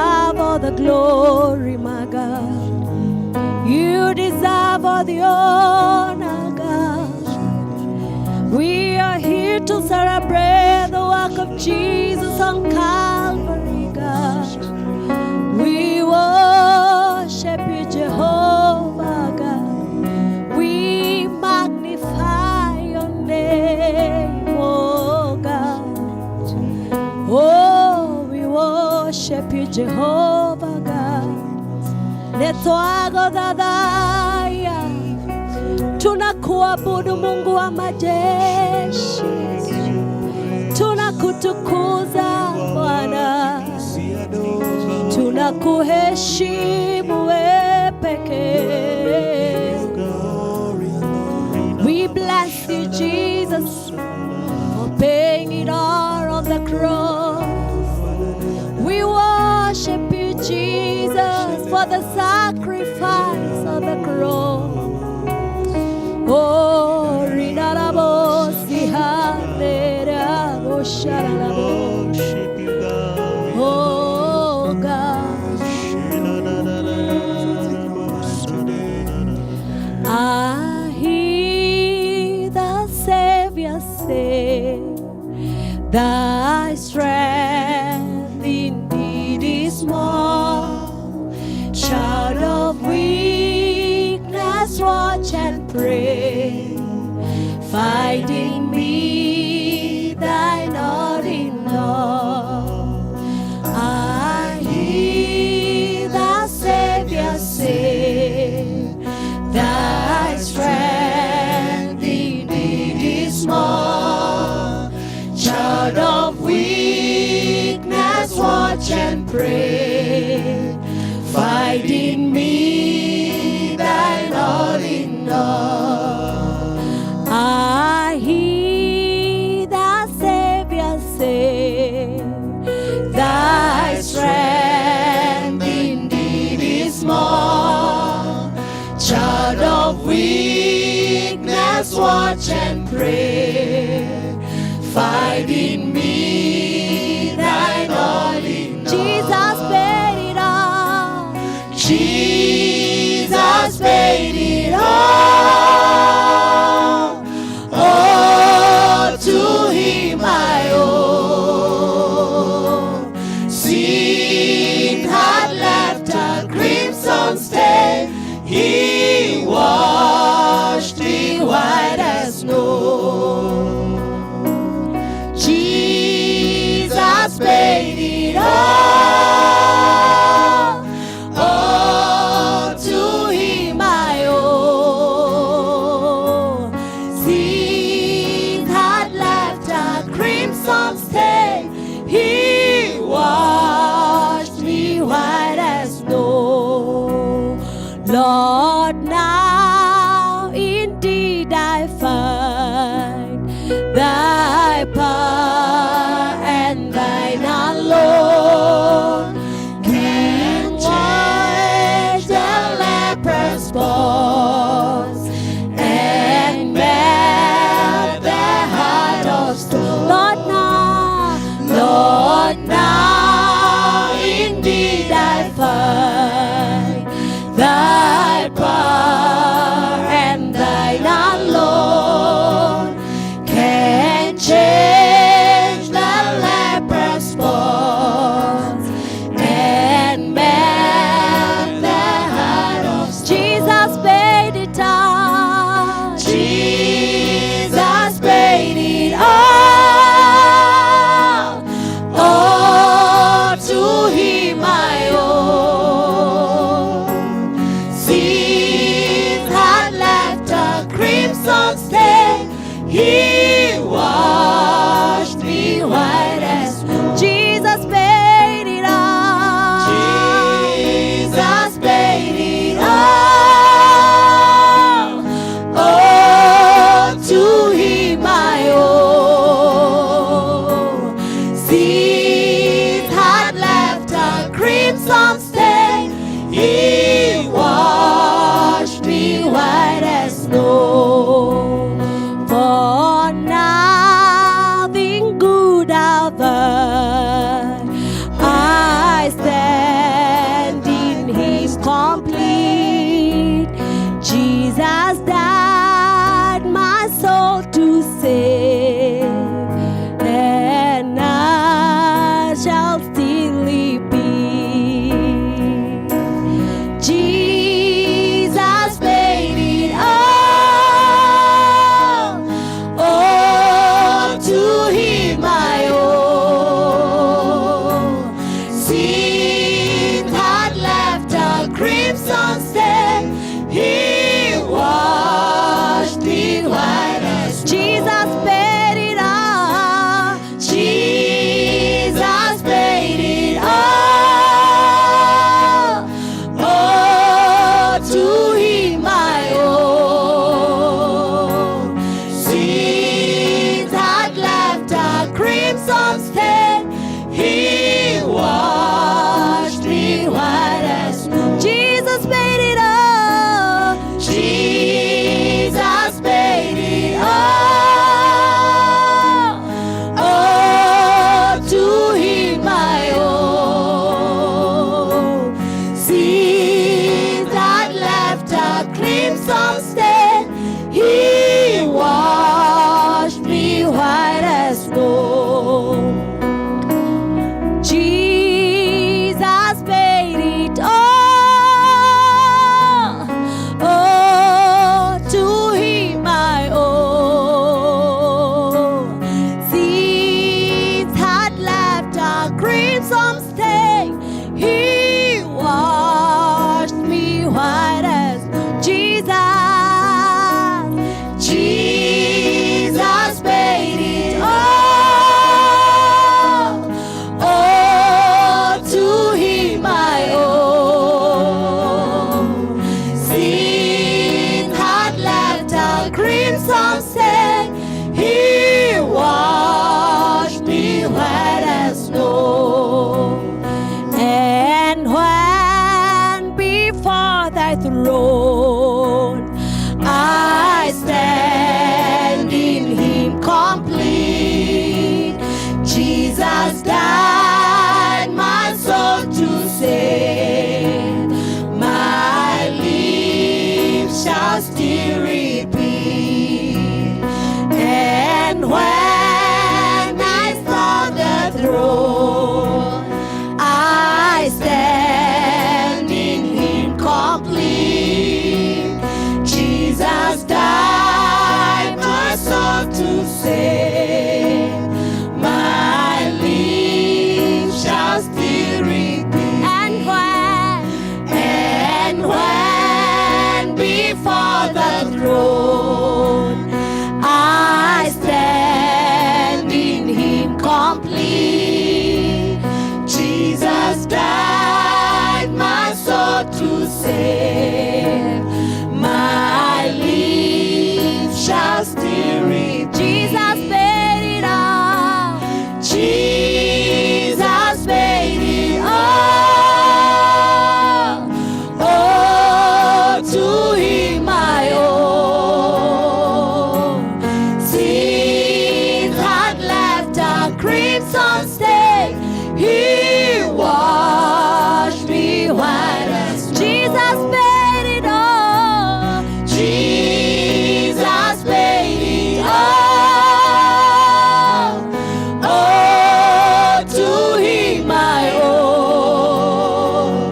deserve all the glory, my God. You deserve all the honor, God. We are here to celebrate the work of Jesus on Calvary, God. We worship you, Jehovah, God. We magnify your name, oh God. Oh, we worship you, Jehovah, God. Netwago dadaya, tunakuabudu Mungu wa majeshi, tunakutukuza Bwana, tunakuheshimu wewe pekee. We bless you, Jesus, for paying it all on the cross. We worship you, Jesus, for the sacrifice on the cross. Oh, rinarabo sihanderabo sharabo. Oh God, I hear the Savior say, thy strength indeed is small. Child of weakness, watch and pray. Find in me thine all in all. I hear the Savior say, thy strength indeed is small. Child of weakness, watch and pray. Find in me thine all in all. I hear the Savior say, thy strength indeed is small. Child of weakness, watch and pray. Find in me thine all in all. Jesus paid it all. Jesus paid it all. Oh, to him I owe. Sin had left a crimson stain. He washed me white as snow. Jesus paid it all. Oh, to him I owe. Sin had left a crimson stain. He washed me white as snow. Lord, now indeed I find thy power and thine alone can change the leper's bonds and melt the heart of stone. Lord, now indeed I find thy power and thine alone can change the leper's bonds and melt the heart of stone. Jesus paid it all. Jesus paid it all. Oh, to him I owe. Sin had left a crimson stain. He washed me white as snow. Jesus paid it all. Jesus paid it all. Oh, to him I owe. Sin had left a crimson stain. He washed me white as snow. For nothing good I've done, I stand crimson stain. He washed me white as snow. Jesus paid it all. Jesus paid it all. Oh, to Him my own sins had left a crimson stain. He washed me white as snow. Jesus paid it all. Jesus paid it all. Oh, to Him my own sins that left a crimson stain. He washed me white as snow. Jesus paid it all. Oh, to Him my own sins had left a crimson stain. He washed me white as Jesus. Jesus paid it all. Oh, to Him my own sin had left a crimson stain. He washed me white as snow. And when before Thy throne I stand in Him complete, Jesus died my soul to save. My lips shall still repeat. And when I saw the throne, I stand in Him complete. Jesus died my soul to save. My lips shall still repeat. And when before the throne I stand in Him complete, Jesus died my soul to save. My lips shall still repeat. Jesus paid it all. Jesus paid it all. Oh, to Him my own sins had left a crimson stain. He washed me white as snow. Jesus paid it all. Jesus paid it all. Oh, to Him my own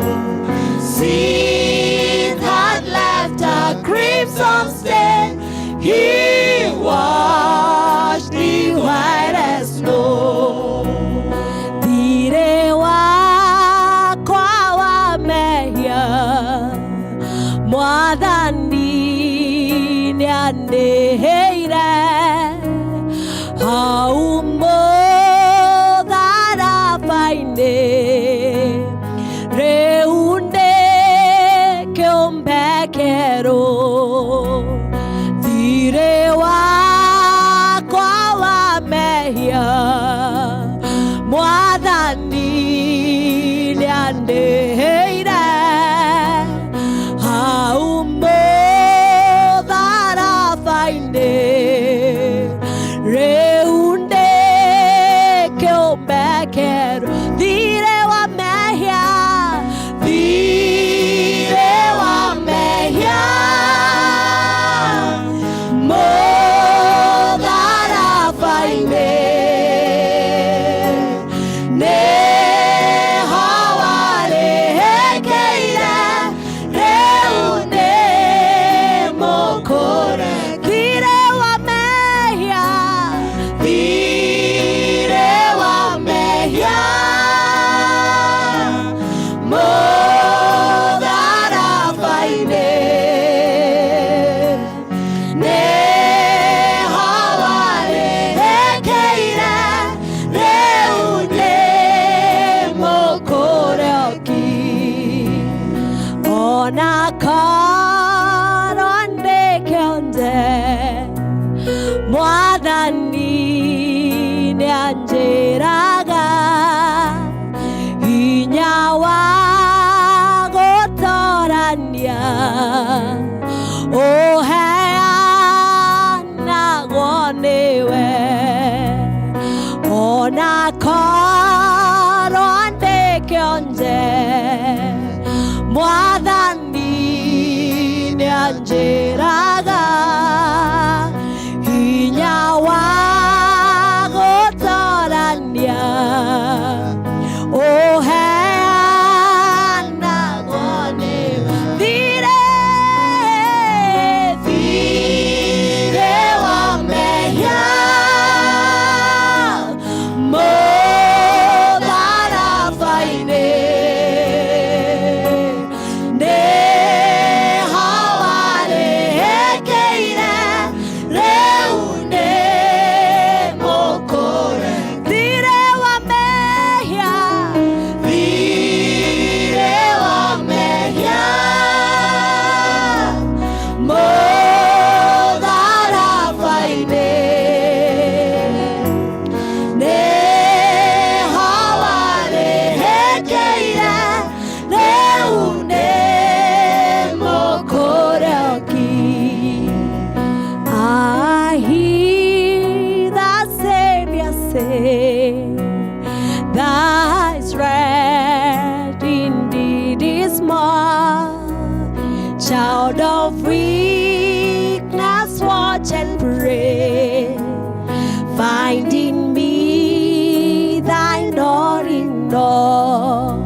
sin had left a crimson stain. He washed me white as snow. Thire wakwa wamehia, Mwathani nĩanĩhĩire hau mũtharaba-inĩ. Rĩu nĩ kĩũmbe kĩerũ. Thirĩ wakwa wa mehia, Mwathani nĩandĩhĩire hau mũtharaba-inĩ. Rĩu nĩ kĩũmbe kĩerũ. Thirĩ wa mehia, thirĩ wa mehia, ona karondekonde mwathani nĩanjĩraga hinya wa gũtorania ũheanagwo nĩwe ona korwo ndĩkĩonje mwathani nĩanjĩraga hinya wa gũtorania ũheanagwo nĩwe thire wa mehia mũtharaba-inĩ nĩhawarĩhĩkĩire rĩu nĩ mũkũre thire wa mehia mũtharaba-inĩ nĩhawarĩhĩkĩire rĩu nĩ mũkũroki. I hear the Savior say, thy strength indeed is more. Child of weakness, watch and pray. Find in me thine knowing all.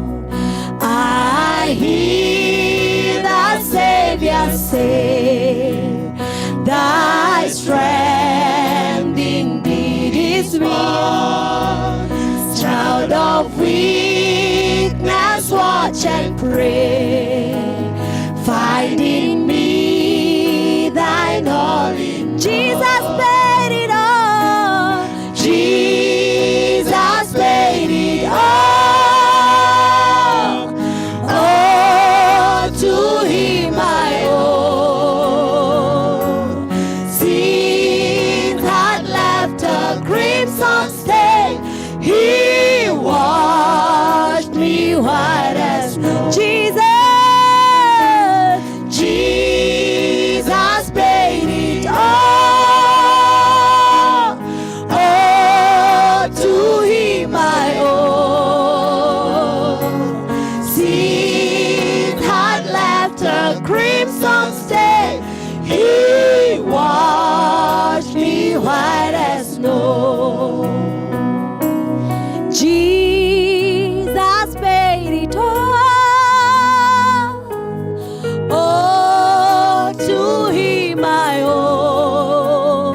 I hear the Savior say, thy strength indeed is more. Child of weakness, watch and pray. Find in me thine holy. Jesus paid it all. Jesus paid it all. Oh, to him I owe. Sin had left a crimson stain. He washed me white as snow. Jesus paid it all. Oh, to him I owe. Sin had left a crimson stain. He washed me white as snow. Jesus paid it all. Oh, to him I owe.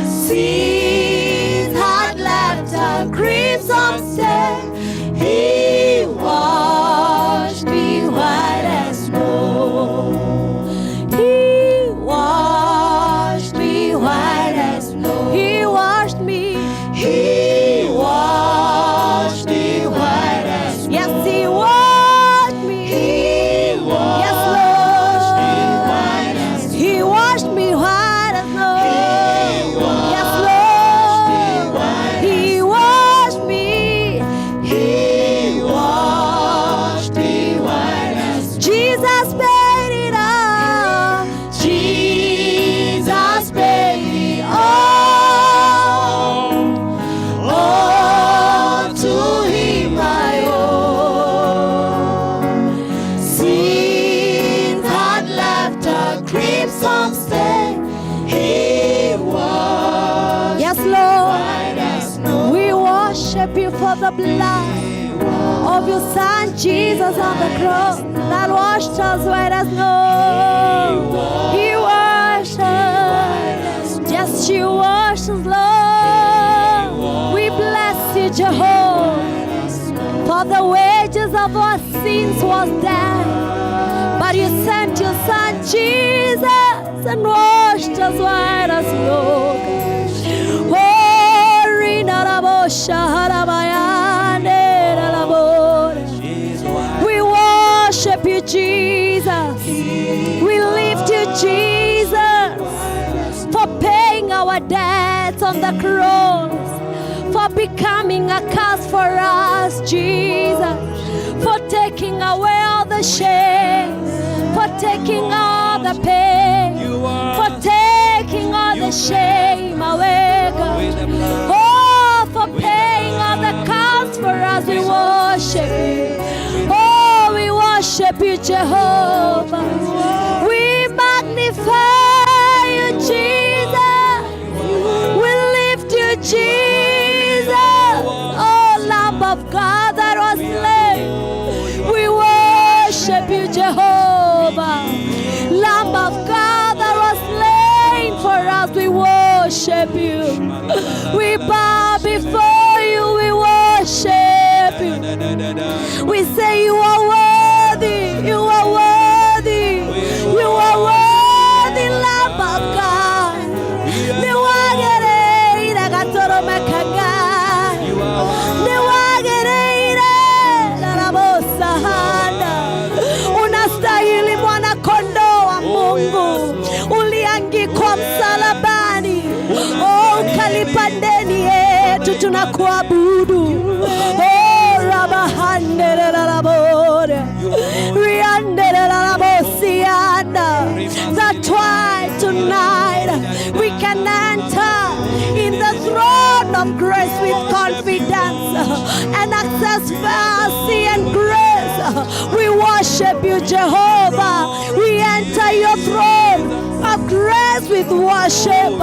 Sin had left a crimson stain. He washed me white as snow. He washed me white as snow. He washed me. He washed me white as snow. Yes, he washed me. He washed me white as snow. He washed me white as snow. Yes, Lord. He washed me. He washed me white as snow. Jesus paid it all. Jesus paid it all. Oh, to him I owe. Sin had left a crimson stain. He washed yes, Lord. White as snow. We worship you for the blood of your Son Jesus on the cross that washed us white as snow. He washed us. Yes, you washed us, Lord. We bless you, Jehovah. For the wages of our sins was death, but you sent your Son Jesus and washed us white as snow. Oh, Rina Rabo Shaharabayane Rabo. We worship you, Jesus. Jesus, for paying our debts on the cross, for becoming a curse for us, Jesus, for taking away all the shame, for taking all the pain, for taking all the shame away, God. Oh, for paying all the curse for us, we worship you. Oh, we worship you, Jehovah. We magnify you, Jesus. We lift you, Jesus. Oh, Lamb of God that was slain. We worship you, Jehovah. Lamb of God that was slain for us. We worship you. We bow before you. We worship you. We say you are worthy. You are worthy. You are worthy, Lamb of God. Unastahili mwana kondoo wa Mungu, uliangikwa msalabani. Oh, ukalipa deni yetu, tunakuabudu. Oh, rabahande rabore riande rabosiana. That's why tonight we can enter in the throne of grace with confidence and access mercy and grace. We worship you, Jehovah. We enter your throne of grace with worship.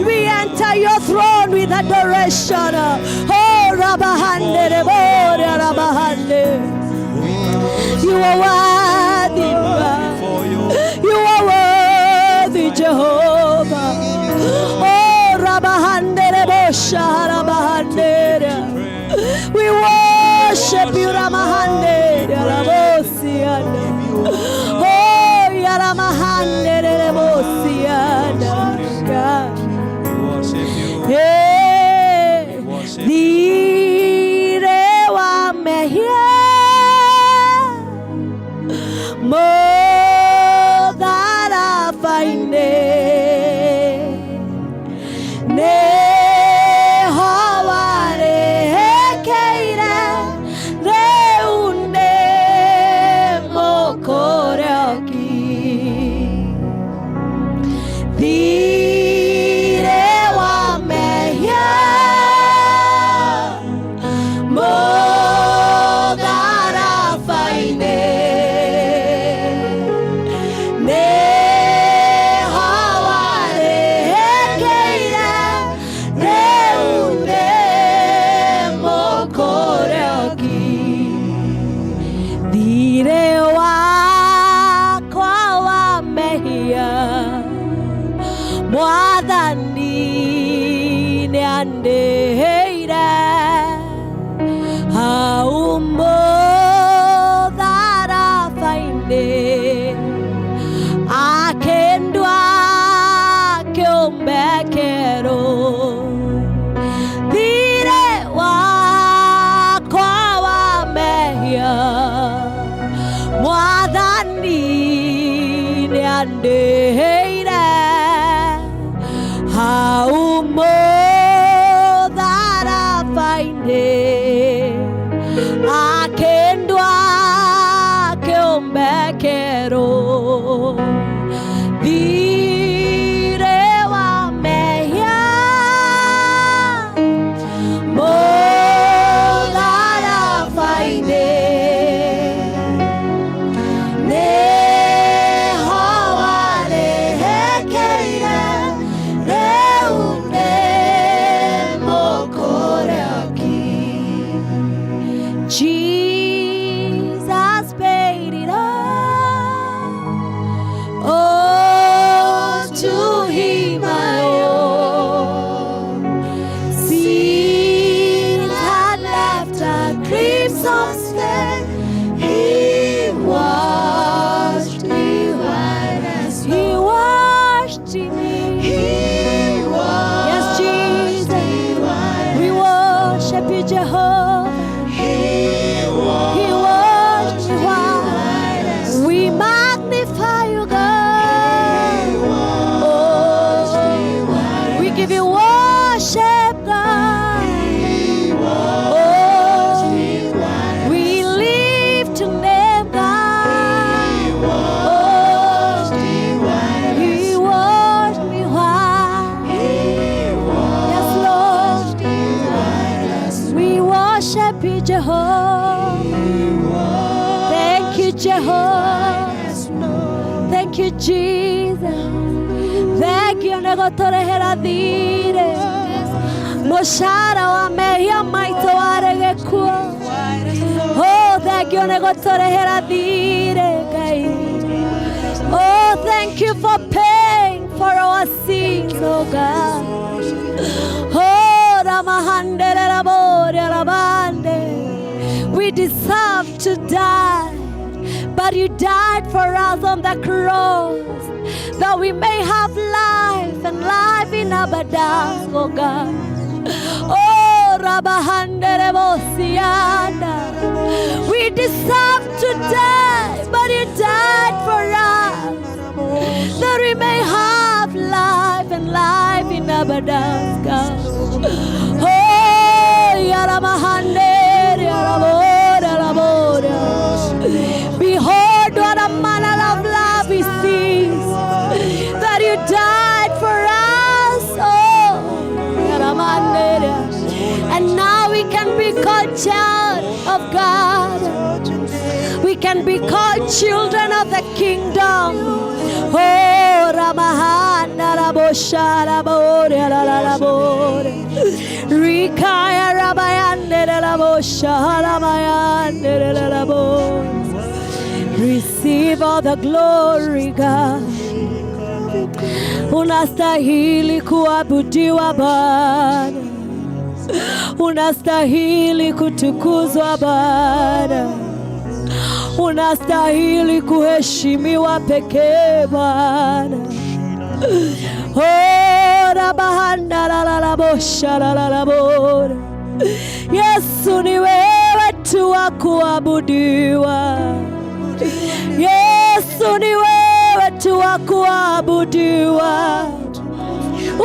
We enter your throne with adoration. Oh, rabahande rebore rabahande. You are worthy, you are worthy, Jehovah. Oh, rabahande rebosha rabahande. We worship you, Ramahande rabosiana. Oh, yaramahande rebosiana. Hey, dire wa mehia mo dara faine ne haware keira reunde mokoraki dire wa mehia mo dara faine ne haware keira reunde mokoraki dire wa kwa wa mehia mwathani ne andeira haumo thara fainde akendwa kiombekero thire wakwa wa mehia mwathani ne andeira haumo thara fainde akendwa kiombekero dire wa mehia mo thara fainde ne haware Thank you, Jesus. Thank you, negotorehera thire. Moshara wa mehia maito waregekua. Oh, thank you, negotorehera thire, gai. Oh, thank you for paying for our sins, oh God. Oh, Ramahandere Rabore Rabande. We deserve to die, but you died for us on the cross, that we may have life and life in abundance, oh God. Oh, Rabahandere Bosiana. We deserve to die, but you died for us, that we may have life and life in abundance, God. Oh, Yaramahandere Yarabora Rabora. Behold what a manner of love we see, that you died for us, oh, Yaramanere. And now we can be called child of God. We can be called children of the kingdom. Oh, Ramahana Rabosha Rabore Rabore Rikaya Rabayande Rabosha Rabayande Rabore. Receive all the glory, God. Unastahili kuabudiwa Bwana. Unastahili kutukuzwa Bwana. Unastahili kuheshimiwa pekee Bwana. Oh, Rabahanda la la bosha la bora. Yesu ni wewe tu wa kuabudiwa. Yesu ni wewe tu wa kuabudiwa.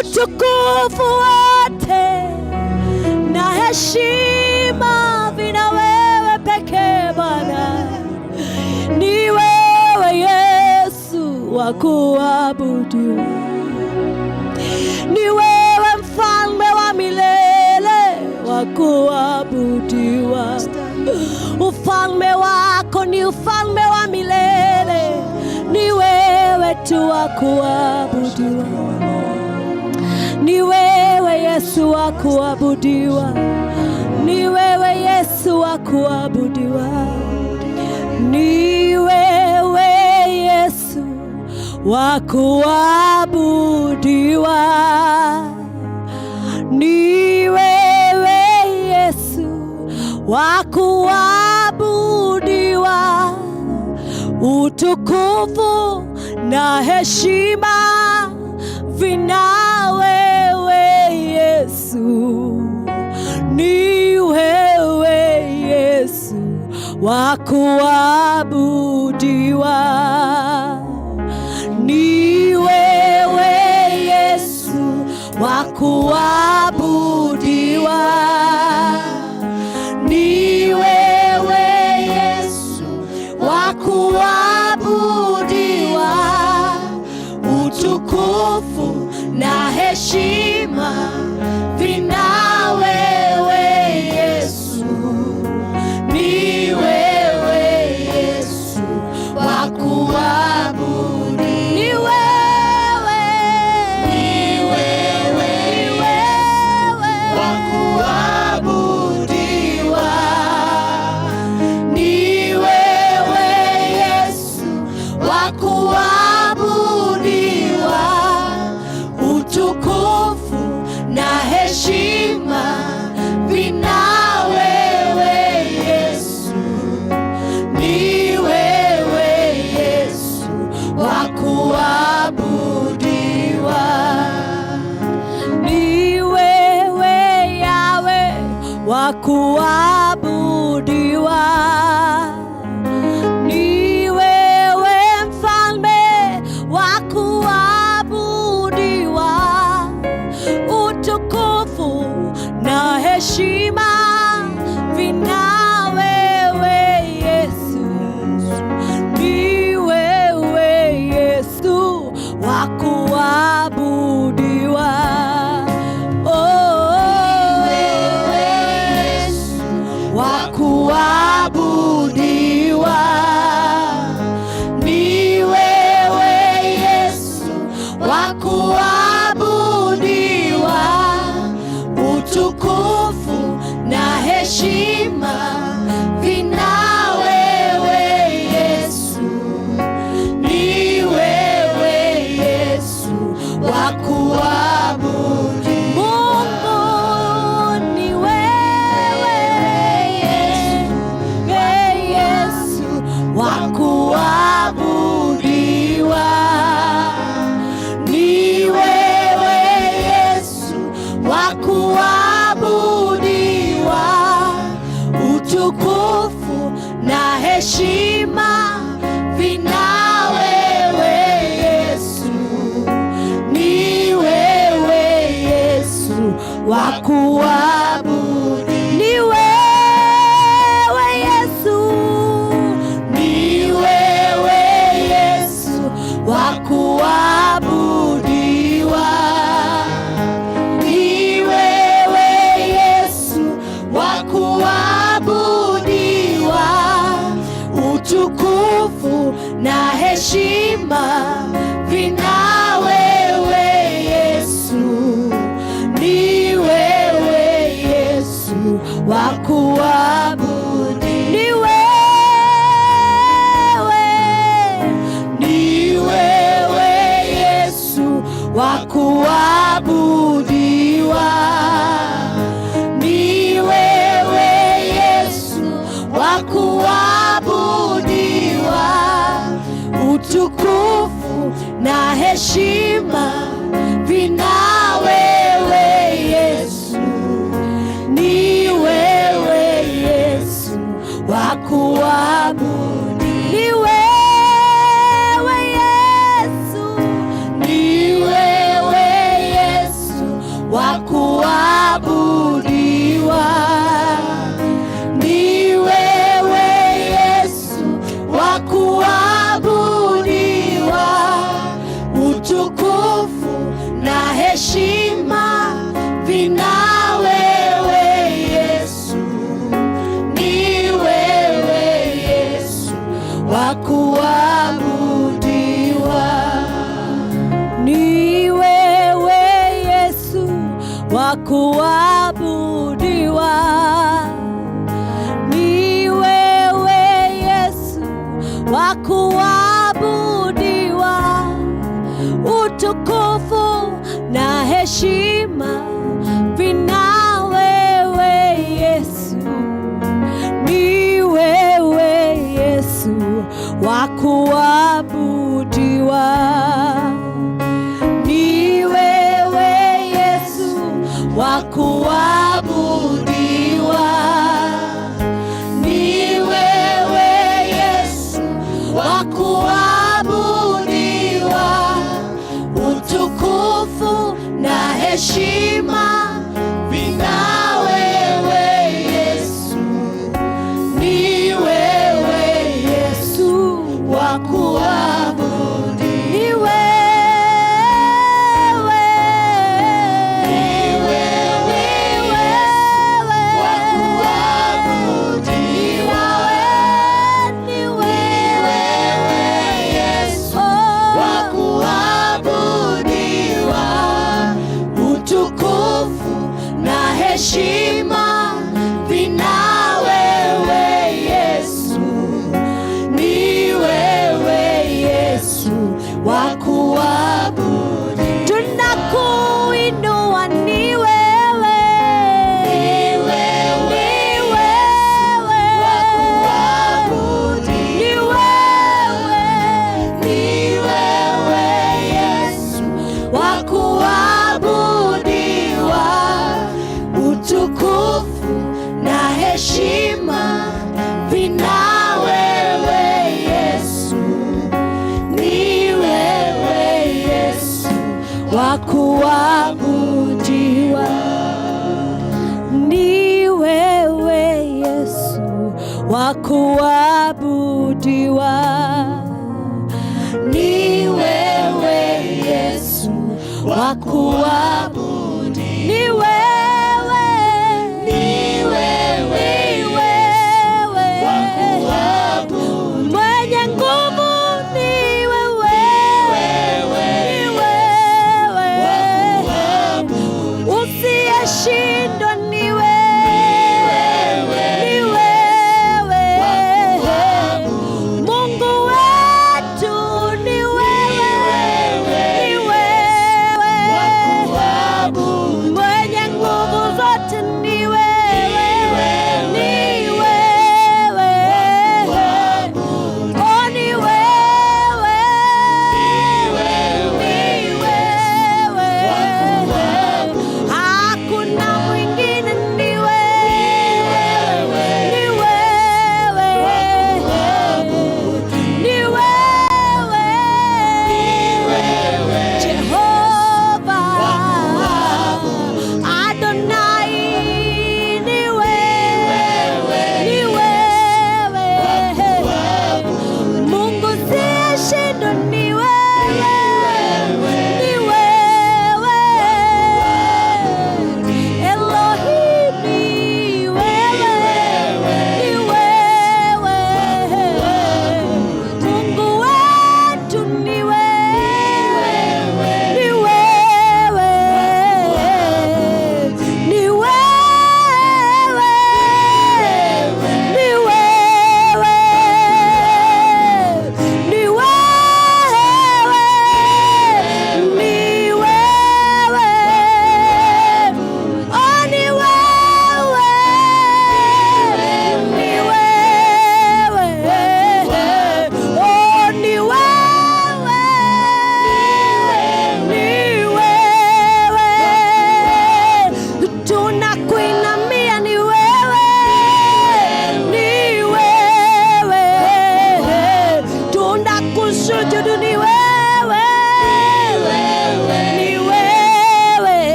Utukufu wote na heshima vina wewe pekee Bwana. Ni wewe Yesu wa kuabudiwa. Ni wewe mfalme wa milele wa kuabudiwa. Ufalme wako ni ufalme wa milele. Ni wewe tu wa kuabudiwa. Ni wewe Yesu wa kuabudiwa. Ni wewe Yesu wa kuabudiwa. Ni wewe Yesu wa kuabudiwa. Ni wewe Yesu wa kuabudiwa. Utukufu na heshima vina wewe Yesu. Ni wewe Yesu wa kuabudiwa. Ni wewe Yesu wa kuabudiwa. Ni wewe Yesu wa kuabudiwa. Utukufu na heshima vina wewe Yesu. Ni wewe Yesu wa kuabudiwa. Ni wewe, ni wewe, ni wewe wa kuabudiwa. Ni wewe Yesu wa kuabudiwa. Utukufu na heshima vina wewe Yesu. Ni wewe Yesu wa kuabudiwa. Ni wewe Yawe wa kuabudiwa. Ni wewe mfalme wa kuabudiwa. Utukufu na heshima vina wewe Yesu. Ni wewe Yesu wa kuabudiwa. Oh, wewe Yesu wa kuabudiwa. Ni wewe Yesu wa kuabudiwa, utukufu na heshima vina wewe Yesu. Ni wewe Yesu wa kuabudiwa. Ni wewe Yesu, ni wewe Yesu wa kuabudiwa. Ni wewe Yesu wa kuabudiwa, utukufu na heshima vina wewe Yesu. Ni wewe Yesu wa kuabudiwa. Ni wewe Yesu wa kuabudiwa. Ni wewe Yesu wa kuabudiwa, utukufu na heshima vina wewe Yesu. Ni wewe Yesu wa kuabudiwa. Ni wewe Yesu, ni wewe Yesu wa kuabudiwa. Ni wewe Yesu wa kuabudiwa, utukufu na heshima vina wewe Yesu. Ni wewe Yesu wa kuabudiwa. Ni wewe Yesu wa kuabudiwa. Ni wewe Yesu wa kuabudiwa, utukufu na heshima vina wewe Yesu. Ni wewe Yesu wa kuabudiwa. Ni wewe Yesu wa kuabudiwa. Ni wewe Yesu wa kuabudiwa, utukufu na heshima vina wewe Yesu. Ni wewe Yesu wa kuabudiwa. Ni wewe heshima vina wewe Yesu. Ni wewe Yesu wa kuabudiwa. Tunakuinua, ni wewe, ni wewe wa kuabudiwa. Ni wewe Yesu wa kuabudiwa, utukufu na heshima vina wewe Yesu. Ni wewe Yesu wa kuabudiwa. Ni wewe Yesu wa kuabudiwa. Ni wewe Yesu wa kuabudiwa. Ni wewe mwenye nguvu, ni wewe usiyeshindwa, ni wewe Mungu wetu, ni wewe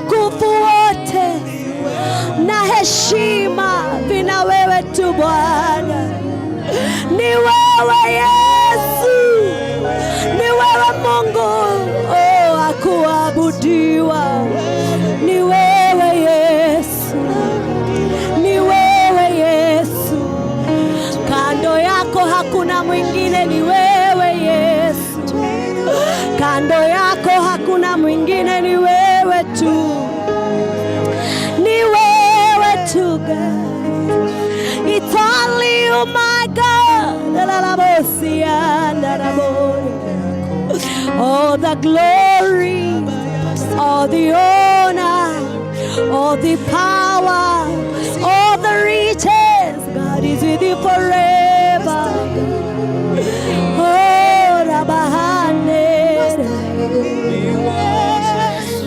utukufu wote na heshima vina wewe tu Bwana. Ni wewe Yesu, ni wewe Mungu akuabudiwa. Ni wewe Yesu, ni wewe Yesu, kando yako hakuna mwingine. Ni wewe Yesu, kando yako hakuna mwingine. Ni wewe tu, ni wewe tu God. It's only you my God. All the glory, all the honor, all the power, all the riches, God is with you forever. Oh, Rabahane,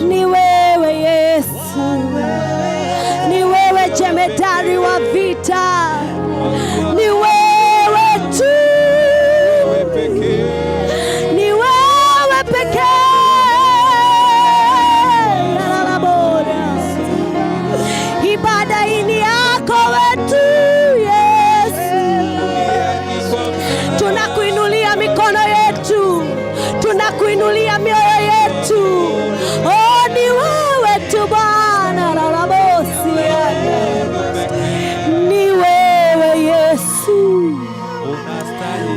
ni wewe Yesu, ni wewe jemedari wa vita, ni wewe tu, ni wewe pekee. Ibada ini yako wetu Yesu, tunakuinulia mikono yetu, tunakuinulia mioyo yetu. Oh, ni wewe tu Bwana, ni wewe Yesu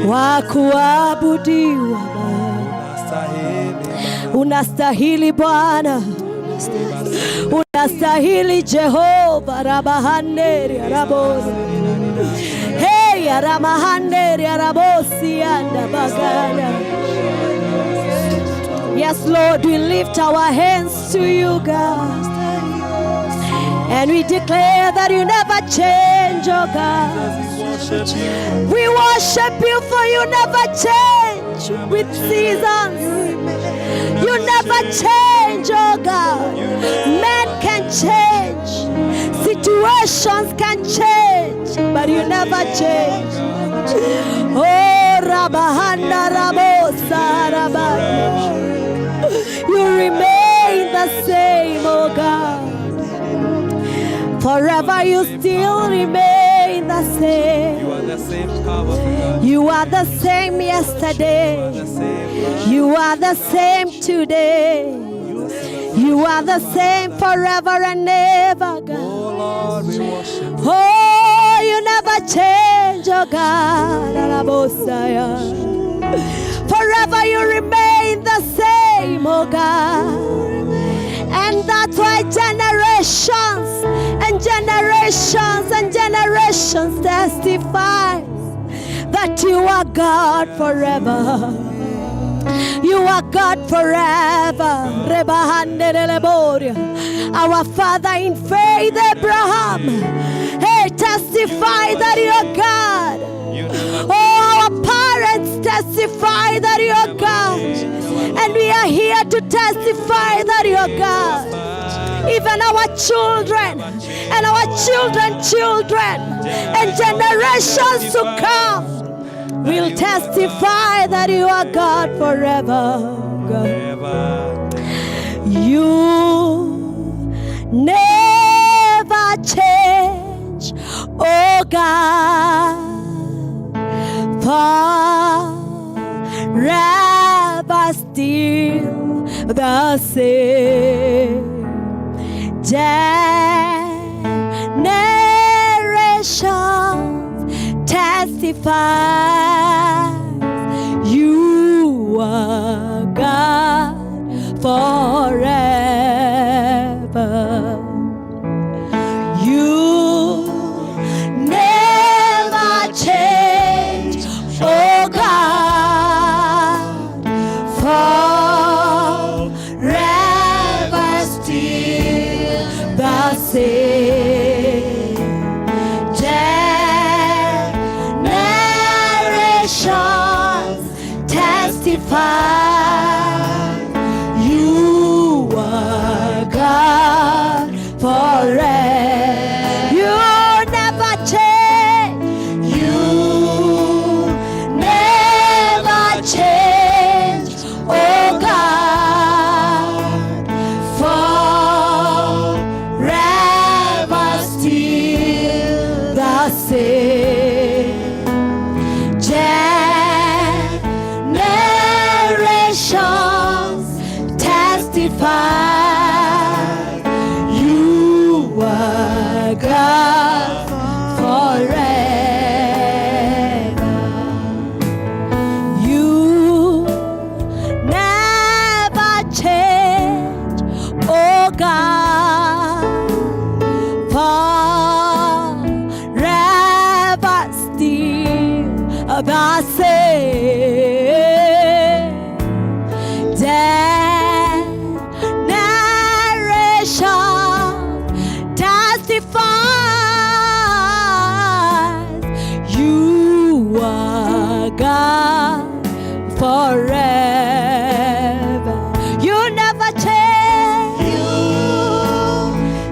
wa kuabudiwa. Unastahili Bwana, unastahili Jehova. Rabahanderi arabosi, hey aramahanderi arabosi anda bagana. Yes Lord, we lift our hands to you God, and we declare that you never change, oh God. We worship you for you never change with seasons. You never change, oh God. Men can change, situations can change, but you never change. Oh Rabahanda Rabosa Rabahanda, you remain the same, oh God. Forever you still remain the same. You are the same power, God. You are the same yesterday. You are the same today. You are the same forever and ever, God. Oh Lord, we worship you. Oh, you never change, oh God. Forever you remain the same, oh God. And that's why generations and generations and generations testify that you are God forever. You are God forever. Our father in faith, Abraham, hey, testify that you are God. Oh, our parents testify that you are God. And we are here to testify that you are God. Even our children and our children's children and generations to come will testify that you are God forever. God. You never change, oh God, forever still the same. Generations testify you are God forever. You never change, oh God, forever still the same. Generations testify you are the same generation testifies you are God forever. You never change. You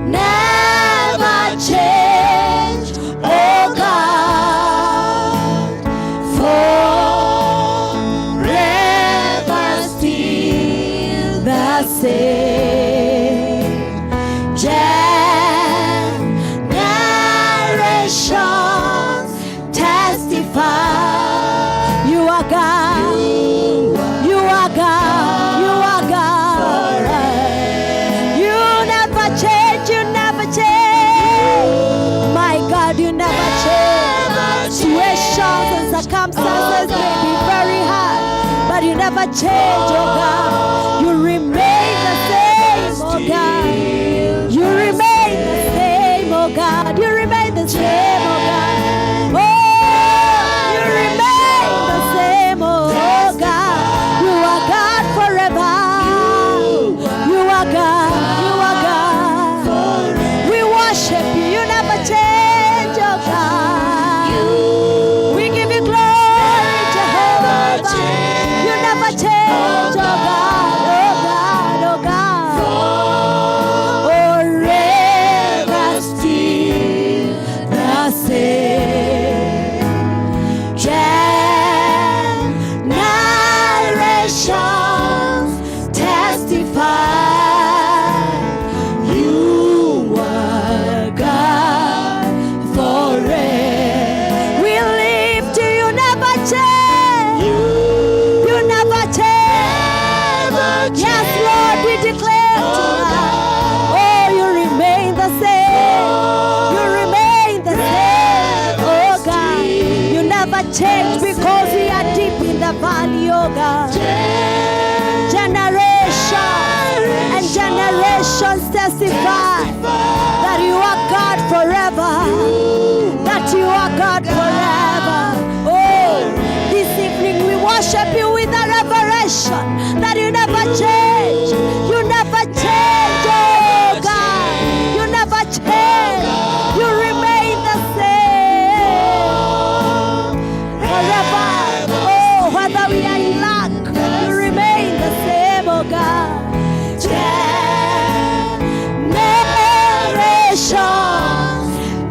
never change, oh God, forever still the same generations testify. You are God. You are God. You are God. You never change. You never change. My God, you never change. Situations and circumstances may be very hard, but you never change, oh God. You remain the same, oh God. You remain the same, oh God. You remain the same, oh God. Oh, you remain the same, oh God. You are God forever. You are God. You are God. We worship you. You never change, oh God. We give you glory, Jehovah. You never change, oh God. Oh God, oh God. Forever still the same generations testify you are God forever. We live to you, never change. You never change. Yes, Lord, we declare tonight. Oh, you remain the same. You remain the same. Oh God, you never change because we are deep in the valley, oh God. Generations and generations testify that you are God forever. That you are God forever. Oh, this evening we worship you with a revelation that you never change. You never change, oh God. You never change. You remain the same forever. Oh, whether we are in lack, you remain the same, oh God. Generations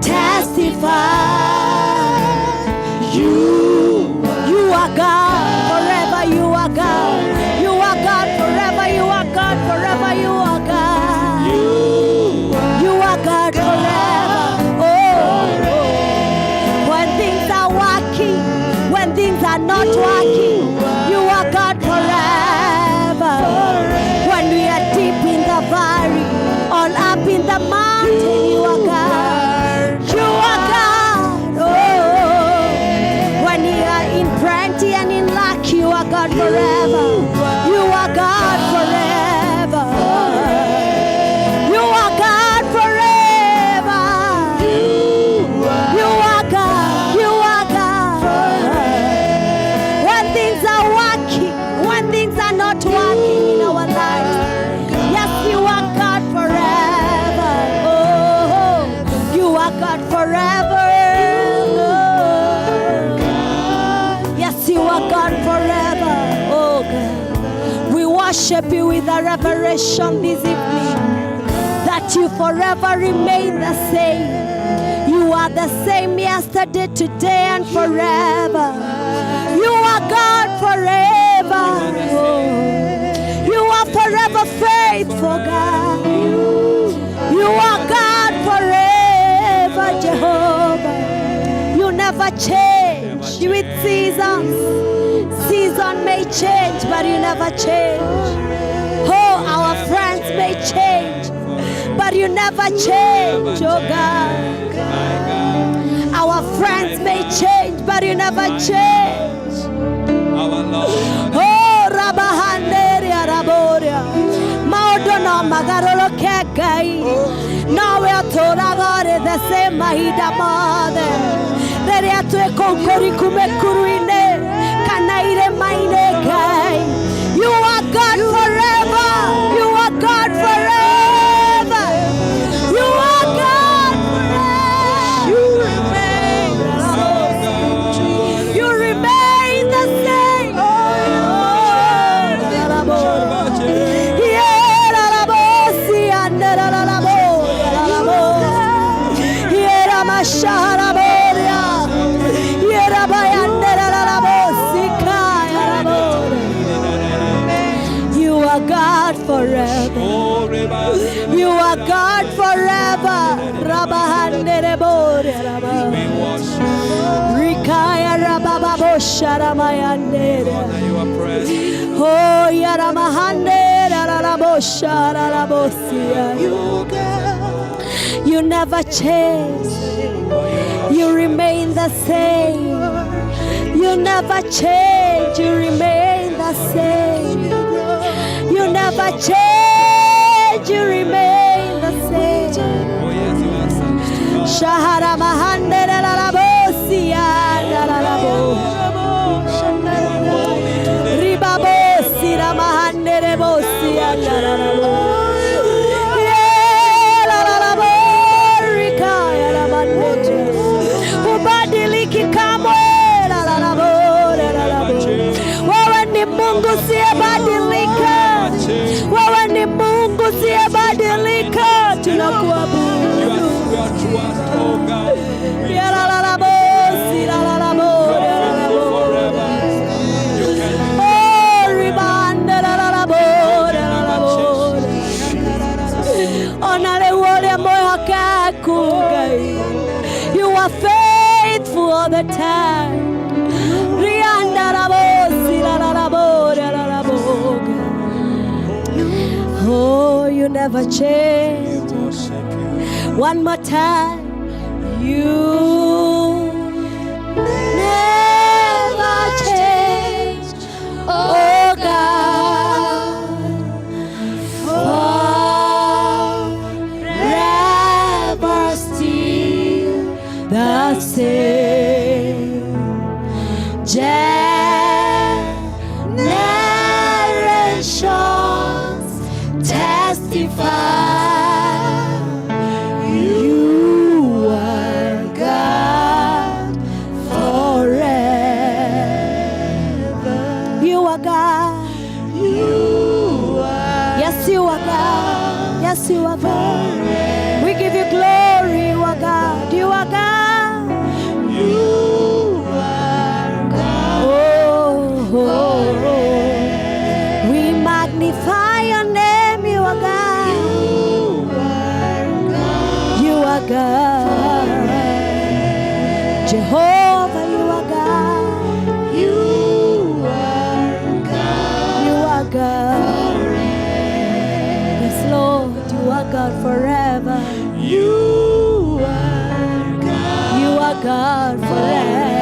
testify you are God forever. You are God. You are God forever. You are God forever. You are God. You are God forever. Oh, when things are working, when things are not working, you are God forever. When we are deep in the valley, all up in the mountain, you are God. You are God. Oh, when we are in plenty and in lack, you are God forever. You are God forever. You are God forever. You are God. You are God. When things are working, when things are not working in our lives, yes, you are God forever. Oh, you are God forever. Yes, you are God forever. Oh God, we worship you with a revelation this evening that you forever remain the same. You are the same yesterday, today, and forever. You are God forever. Oh, you are forever faithful, God. You are God forever, Jehovah. You never change with seasons. Season may change, but you never change. Oh, our friends may change, but you never change, oh God. Our friends may change, but you never change. Our Lord. Oh, Rabahanderia Raboria. Maudono Magarolo Kekai. Now we are told the same Mahida Mother. There are two Konkori Kumekuru in are God forever. Rabahanderebore Raba. We worship you. Rikaya Rabababosha Ramayandere. Father, you are present. Oh Yaramahandere Rabosha Rabosia. You never change. You remain the same. You never change. You remain the same. You never change. You remain the same. Oh yes, you are sanctified. Shahara Mahandere Rabosia Rabo. Ribabosi Ramahandere Bosia Rabo. Ubadiliki kamwe. Wewe ni Mungu siyebadilika. Wewe ni Mungu siyebadilika. Tunakuabudu. You are faithful all the time. Oh, you never change. One more time. You never change. Oh God, forever still the same. Generations testify you are God forever. You are God. Yes, you are God. Yes, you are God. We give you glory. You are God. You are God. We magnify your name, you are God. You are God. Jehovah, you are God. You are God. Yes, Lord, you are God forever. You are God forever.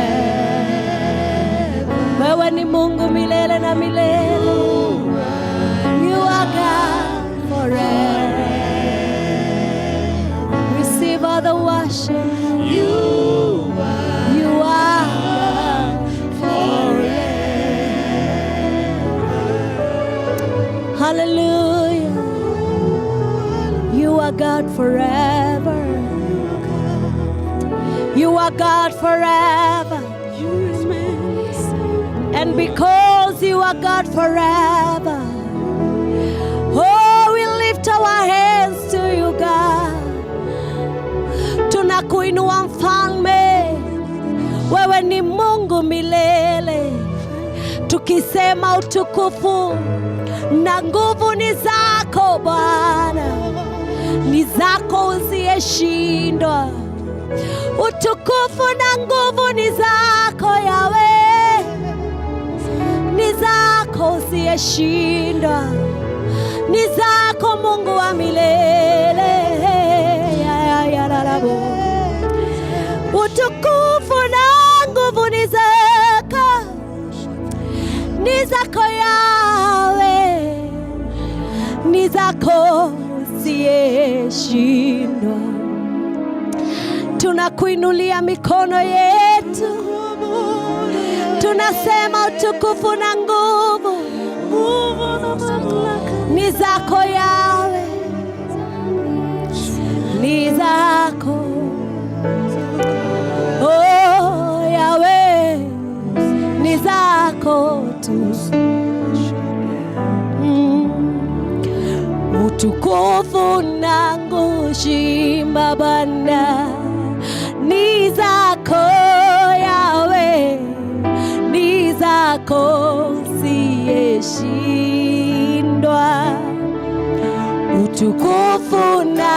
Wewe ni Mungu milele na milele. You are God forever. Receive all the worship. You are God forever. Hallelujah. You are God forever. You are God forever. And because you are God forever, oh, we lift our hands to you, God. Tunakuinua mfalme, wewe ni Mungu milele. Tukisema utukufu na nguvu ni zako Bwana, ni zako usiyeshindwa. Utukufu na nguvu ni zako Yahweh. Ni zako usiyeshindwa, ni zako Mungu wa milele. Utukufu na nguvu ni zako, ni zako Yahweh, ni zako usiyeshindwa. Tunakuinulia mikono yetu, tunasema utukufu na nguvu ni zako Yahweh, ni zako. Oh Yahweh, ni zako tu. Utukufu na ngushimba Bwana ni zako Yahweh, ni zako usiyeshindwa. Utukufu na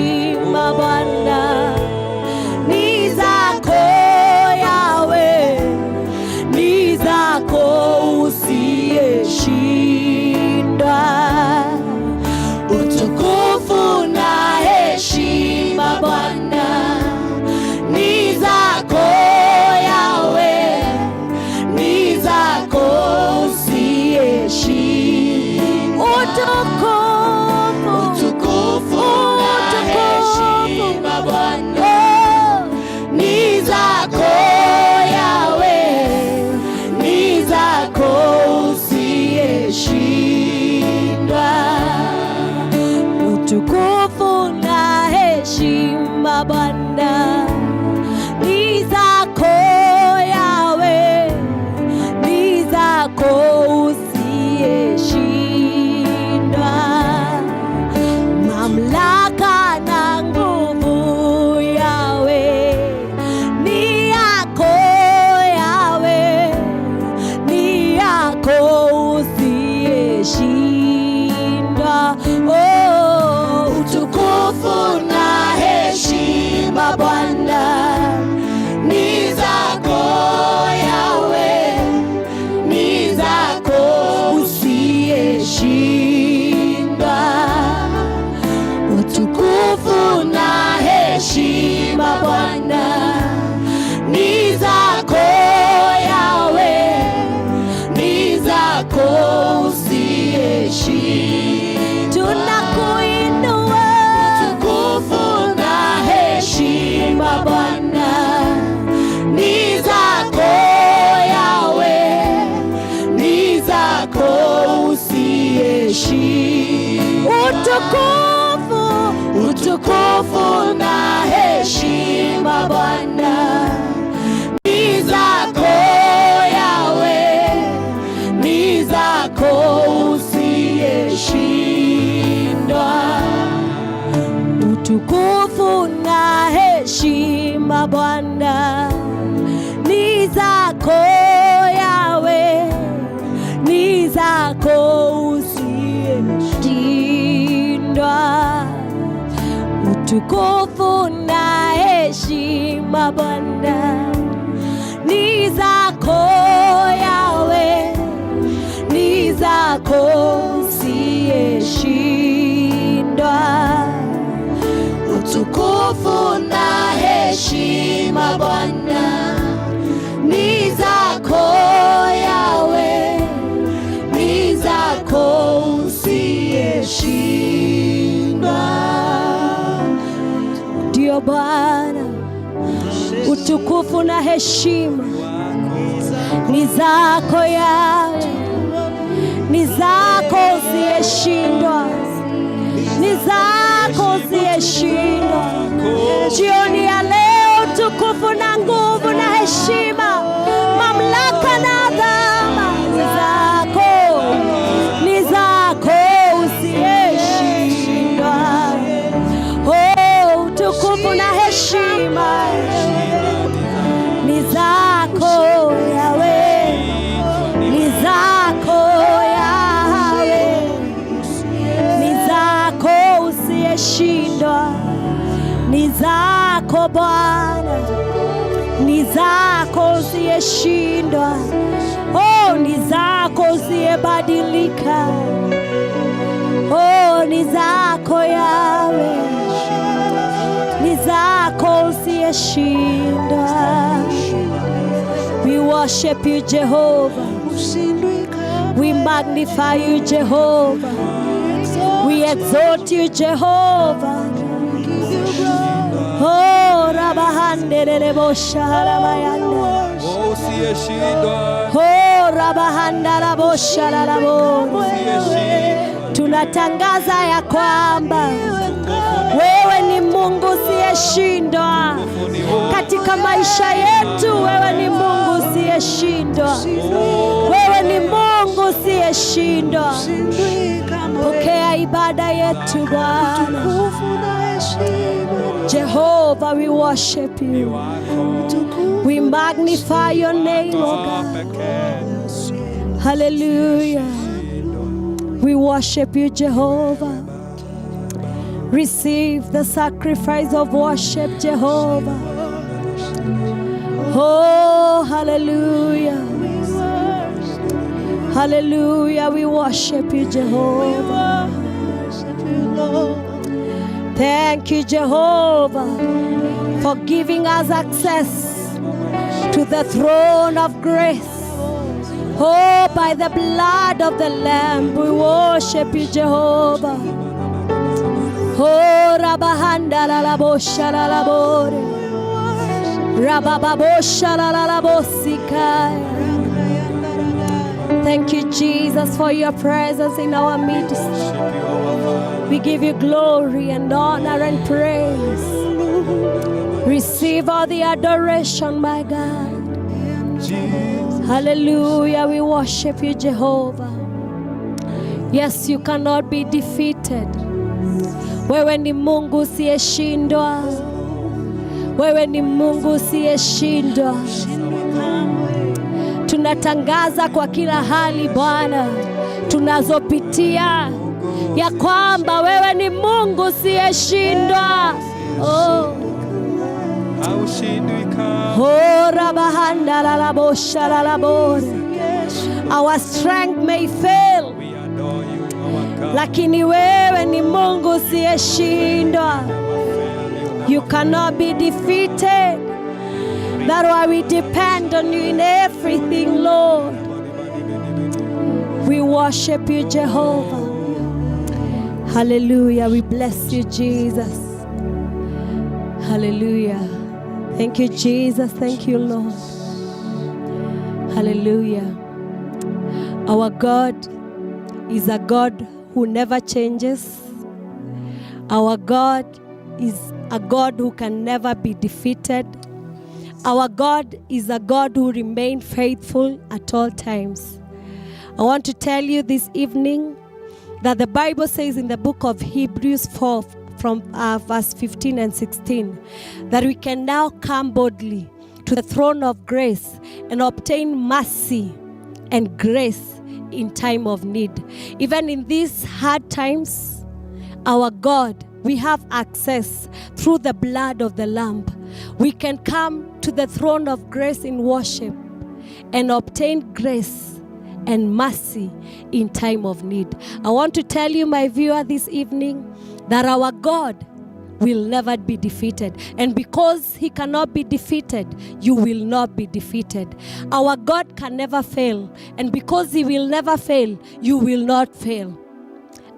heshima Bwana, ni zako Yawe, ni zako usiyeshindwa. Utukufu na heshima Bwana, ni zako Yawe, ni zako usiyeshindwa. Utukufu na heshima Bwana, ni zako Yawe, ni zako usiyeshindwa. Utukufu na heshima Bwana, ni zako Yawe, ni zako usiyeshindwa. Mamlaka na nguvu Yawe, ni yako Yawe, ni yako usiyeshindwa. Utukufu na heshima Bwana, ni zako Yawe, ni zako usiyeshindwa. Utukufu na heshima Bwana, ni zako Yawe, ni zako usiyeshindwa. Tunakuinua. Utukufu na heshima Bwana, ni zako Yawe, ni zako usiyeshindwa. Utukufu na heshima Bwana, ni zako Yawe, ni zako usiyeshindwa. Utukufu na heshima Bwana, ni zako Yawe, ni zako usiyeshindwa. Utukufu na heshima Bwana, ni zako Yawe, ni zako usiyeshindwa. Utukufu na heshima Bwana, ni zako Yawe, ni zako usiyeshindwa. Ndio Bwana, utukufu na heshima ni zako Yawe, ni zako usiyeshindwa, ni zako usiyeshindwa. Jioni ya leo, utukufu na nguvu na heshima, mamlaka na adhama ni zako, ni zako usiyeshindwa. Oh, utukufu na heshima ni zako Yawe, ni zako Yawe, ni zako usiyeshindwa, ni zako Bwana, ni zako usiyeshindwa. Oh, ni zako usiyebadilika. Oh, ni zako Yawe, ni zako usiyeshindwa. We worship you, Jehovah. We magnify you, Jehovah. We exalt you, Jehovah. Oh, Rabahandere Boshara Bayanda. Oh, Rabahandara Boshara Rabo. Tunatangaza ya kwamba wewe ni Mungu usiyeshindwa katika maisha yetu. Wewe ni Mungu usiyeshindwa, wewe ni Mungu usiyeshindwa. Pokea ibada yetu Bwana. Jehovah, we worship you. We magnify your name, O God. Hallelujah. We worship you, Jehovah. Receive the sacrifice of worship, Jehovah. Oh, hallelujah. Hallelujah. We worship you, Jehovah. Thank you, Jehovah, for giving us access to the throne of grace. Oh, by the blood of the Lamb, we worship you, Jehovah. Oh, Rabahanda la bosha la bore, Rabababosha la bosikai. Thank you, Jesus, for your presence in our midst. We give you glory and honor and praise. Receive all the adoration, my God. Hallelujah. We worship you, Jehovah. Yes, you cannot be defeated. Wewe ni Mungu usiyeshindwa. Wewe ni Mungu usiyeshindwa. Tunatangaza kwa kila hali, Bwana, tunazopitia, ya kwamba wewe ni Mungu usiyeshindwa. Oh, Rabahanda la bosha la bore. Our strength may fail, lakini wewe ni Mungu usiyeshindwa. You cannot be defeated. That's why we depend on you in everything, Lord. We worship you, Jehovah. Hallelujah. We bless you, Jesus. Hallelujah. Thank you, Jesus. Thank you, Lord. Hallelujah. Our God is a God who never changes. Our God is a God who can never be defeated. Our God is a God who remains faithful at all times. I want to tell you this evening that the Bible says in the book of Hebrews 4 from verse 15 and 16 that we can now come boldly to the throne of grace and obtain mercy and grace in time of need. Even in these hard times, our God, we have access through the blood of the Lamb. We can come to the throne of grace in worship and obtain grace and mercy in time of need. I want to tell you, my viewer, this evening, that our God will never be defeated. And because he cannot be defeated, you will not be defeated. Our God can never fail. And because he will never fail, you will not fail.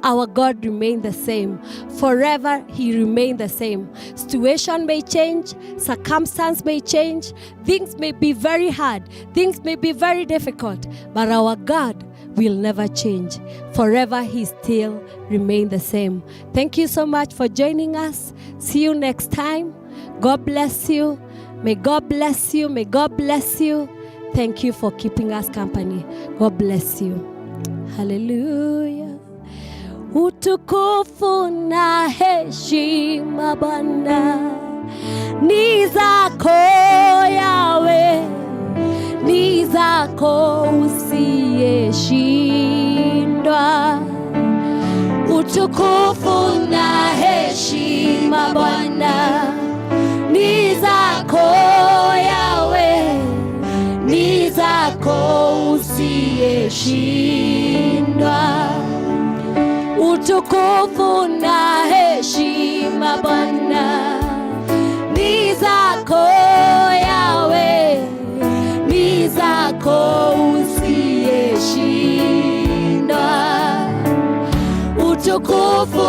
Our God remains the same. Forever he remains the same. Situation may change, circumstance may change, things may be very hard, things may be very difficult, but our God will never change. Forever he still remains the same. Thank you so much for joining us. See you next time. God bless you. May God bless you. May God bless you. Thank you for keeping us company. God bless you. Hallelujah. Utukufu na heshima Bwana ni zako Yawe, ni zako usiyeshindwa. Utukufu na heshima Bwana ni zako Yawe, ni zako usiyeshindwa. Utukufu na heshima Bwana ni zako Yawe, ni zako usiyeshindwa. Utukufu